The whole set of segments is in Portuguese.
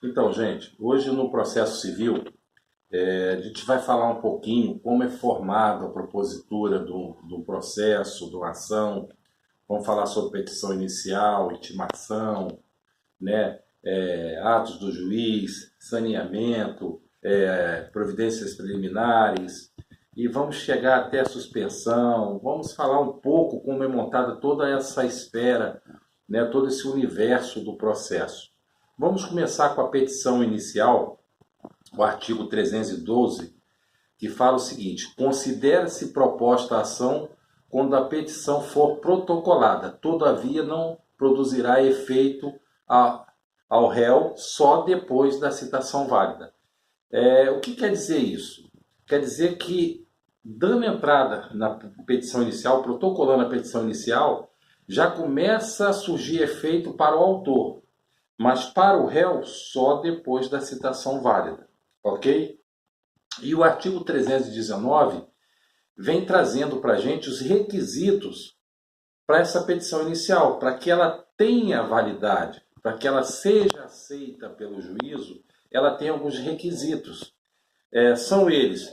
Então, gente, hoje no processo civil, a gente vai falar um pouquinho como é formada a propositura do processo, de uma ação. Vamos falar sobre petição inicial, intimação, né? Atos do juiz, saneamento, providências preliminares, e vamos chegar até a suspensão. Vamos falar um pouco como é montada toda essa esfera, né? Todo esse universo do processo. Vamos começar com a petição inicial, o artigo 312, que fala o seguinte: considera-se proposta a ação quando a petição for protocolada, todavia não produzirá efeito ao réu só depois da citação válida. O que quer dizer isso? Quer dizer que, dando entrada na petição inicial, protocolando a petição inicial, já começa a surgir efeito para o autor, mas para o réu só depois da citação válida, ok? E o artigo 319 vem trazendo para a gente os requisitos para essa petição inicial, para que ela tenha validade, para que ela seja aceita pelo juízo. Ela tem alguns requisitos. São eles: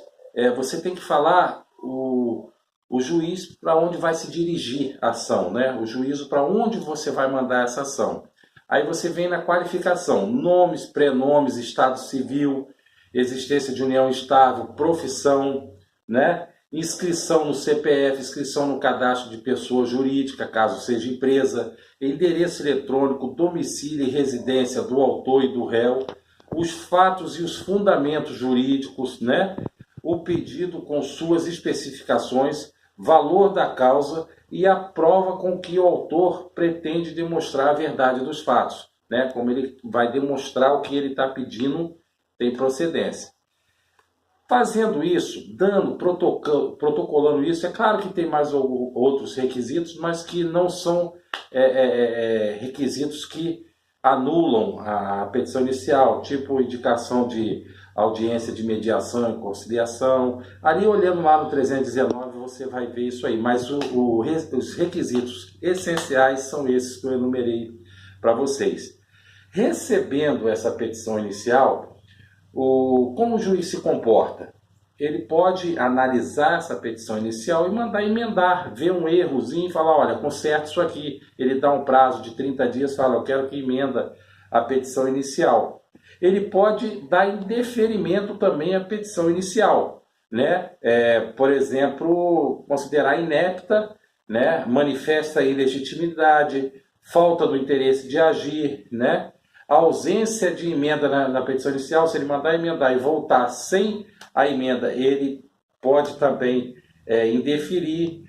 você tem que falar o juiz para onde vai se dirigir a ação, né? O juízo para onde você vai mandar essa ação. Aí você vem na qualificação: nomes, prenomes, estado civil, existência de união estável, profissão, né? Inscrição no CPF, inscrição no cadastro de pessoa jurídica, caso seja empresa, endereço eletrônico, domicílio e residência do autor e do réu, os fatos e os fundamentos jurídicos, né? O pedido com suas especificações, valor da causa e a prova com que o autor pretende demonstrar a verdade dos fatos, né? Como ele vai demonstrar o que ele está pedindo tem procedência. Fazendo isso, protocolando isso, é claro que tem mais outros requisitos, mas que não são requisitos que anulam a petição inicial, tipo indicação de audiência de mediação e conciliação. Ali, olhando lá no 319, você vai ver isso aí, mas os requisitos essenciais são esses que eu enumerei para vocês. Recebendo essa petição inicial, como o juiz se comporta? Ele pode analisar essa petição inicial e mandar emendar, ver um errozinho e falar: olha, conserta isso aqui. Ele dá um prazo de 30 dias, fala: eu quero que emenda a petição inicial. Ele pode dar indeferimento também à petição inicial, né? Por exemplo, considerar inepta, né? Manifesta ilegitimidade, falta do interesse de agir, né? A ausência de emenda na petição inicial, se ele mandar emendar e voltar sem a emenda, ele pode também indeferir,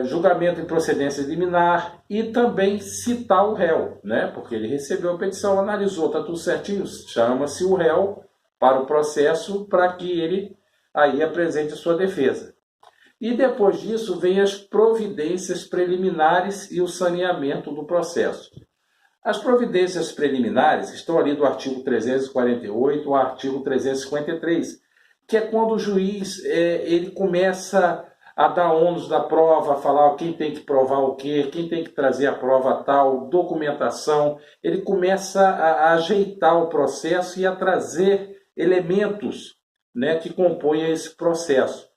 julgamento em procedência liminar e também citar o réu, né? Porque ele recebeu a petição, analisou, está tudo certinho, chama-se o réu para o processo para que ele aí apresente a sua defesa. E depois disso vem as providências preliminares e o saneamento do processo. As providências preliminares estão ali do artigo 348 ao artigo 353, que é quando o juiz ele começa a dar ônus da prova, a falar quem tem que provar o quê, quem tem que trazer a prova tal, documentação. Ele começa a ajeitar o processo e a trazer elementos, né, que compõem esse processo.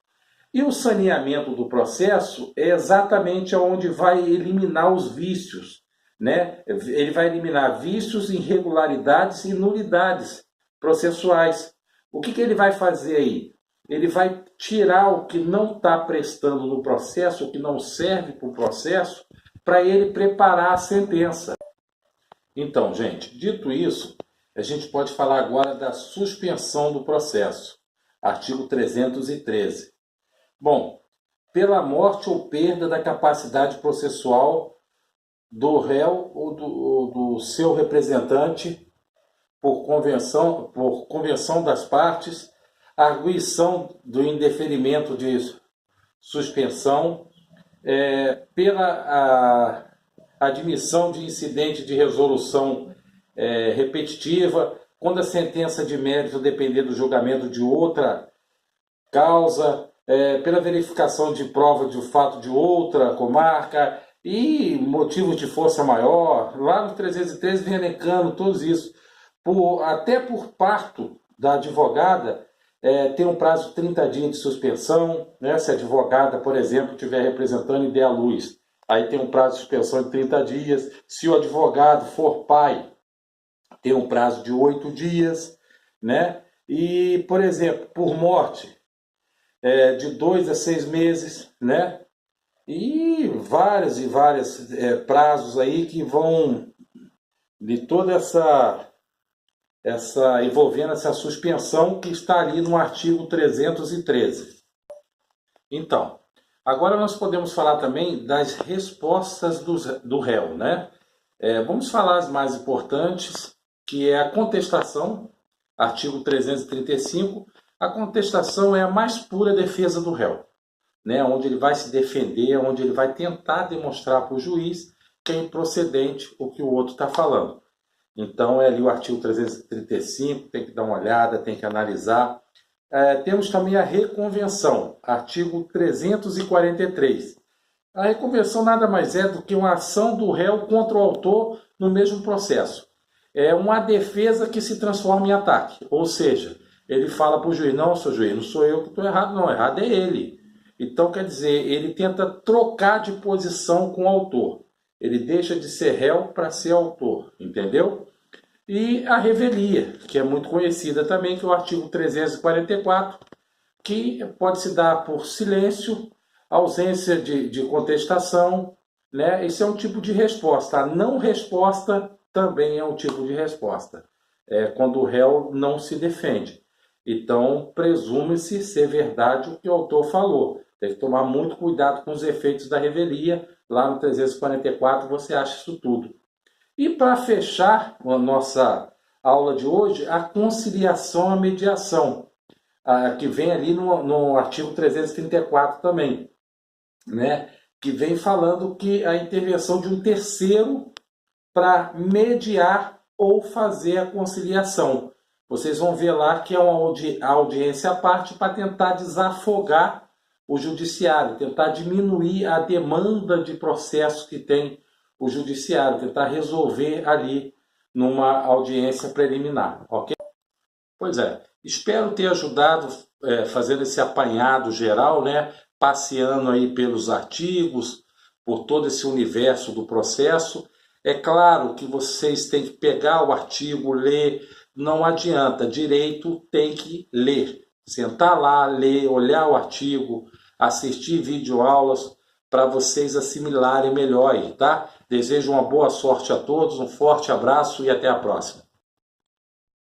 E o saneamento do processo é exatamente onde vai eliminar os vícios, né? Ele vai eliminar vícios, irregularidades e nulidades processuais. O que ele vai fazer aí? Ele vai tirar o que não está prestando no processo, o que não serve para o processo, para ele preparar a sentença. Então, gente, dito isso, a gente pode falar agora da suspensão do processo. Artigo 313. Bom, pela morte ou perda da capacidade processual do réu ou do seu representante, por convenção das partes, arguição do indeferimento de suspensão, pela admissão de incidente de resolução repetitiva, quando a sentença de mérito depender do julgamento de outra causa, pela verificação de prova de fato de outra comarca, e motivos de força maior. Lá no 313 vem elencando todos isso. até por parto da advogada, tem um prazo de 30 dias de suspensão, né? Se a advogada, por exemplo, estiver representando e der à luz, aí tem um prazo de suspensão de 30 dias. Se o advogado for pai, tem um prazo de 8 dias, né? E, por exemplo, por morte, de 2 a 6 meses, né? E vários prazos aí que vão de toda essa envolvendo essa suspensão que está ali no artigo 313. Então, agora nós podemos falar também das respostas do réu, né? Vamos falar as mais importantes, que é a contestação, artigo 335. A contestação é a mais pura defesa do réu, né? Onde ele vai se defender, onde ele vai tentar demonstrar para o juiz que é improcedente o que o outro está falando. Então, é ali o artigo 335, tem que dar uma olhada, tem que analisar. Temos também a reconvenção, artigo 343. A reconvenção nada mais é do que uma ação do réu contra o autor no mesmo processo. É uma defesa que se transforma em ataque, ou seja, ele fala para o juiz, não, seu juiz, não sou eu que estou errado, não, errado é ele. Então, quer dizer, ele tenta trocar de posição com o autor. Ele deixa de ser réu para ser autor, entendeu? E a revelia, que é muito conhecida também, que é o artigo 344, que pode se dar por silêncio, ausência de contestação, né? Esse é um tipo de resposta. A não resposta também é um tipo de resposta. Quando o réu não se defende. Então, presume-se ser verdade o que o autor falou. Tem que tomar muito cuidado com os efeitos da revelia. Lá no 344 você acha isso tudo. E para fechar a nossa aula de hoje, a conciliação, a mediação, que vem ali no artigo 334 também, né? Que vem falando que a intervenção de um terceiro para mediar ou fazer a conciliação. Vocês vão ver lá que é uma audiência à parte para tentar desafogar o judiciário, tentar diminuir a demanda de processos que tem o judiciário, tentar resolver ali numa audiência preliminar, ok? Pois é, espero ter ajudado fazendo esse apanhado geral, né? Passeando aí pelos artigos, por todo esse universo do processo. É claro que vocês têm que pegar o artigo, ler, não adianta, direito tem que ler. Sentar lá, ler, olhar o artigo, assistir videoaulas para vocês assimilarem melhor aí, tá? Desejo uma boa sorte a todos, um forte abraço e até a próxima.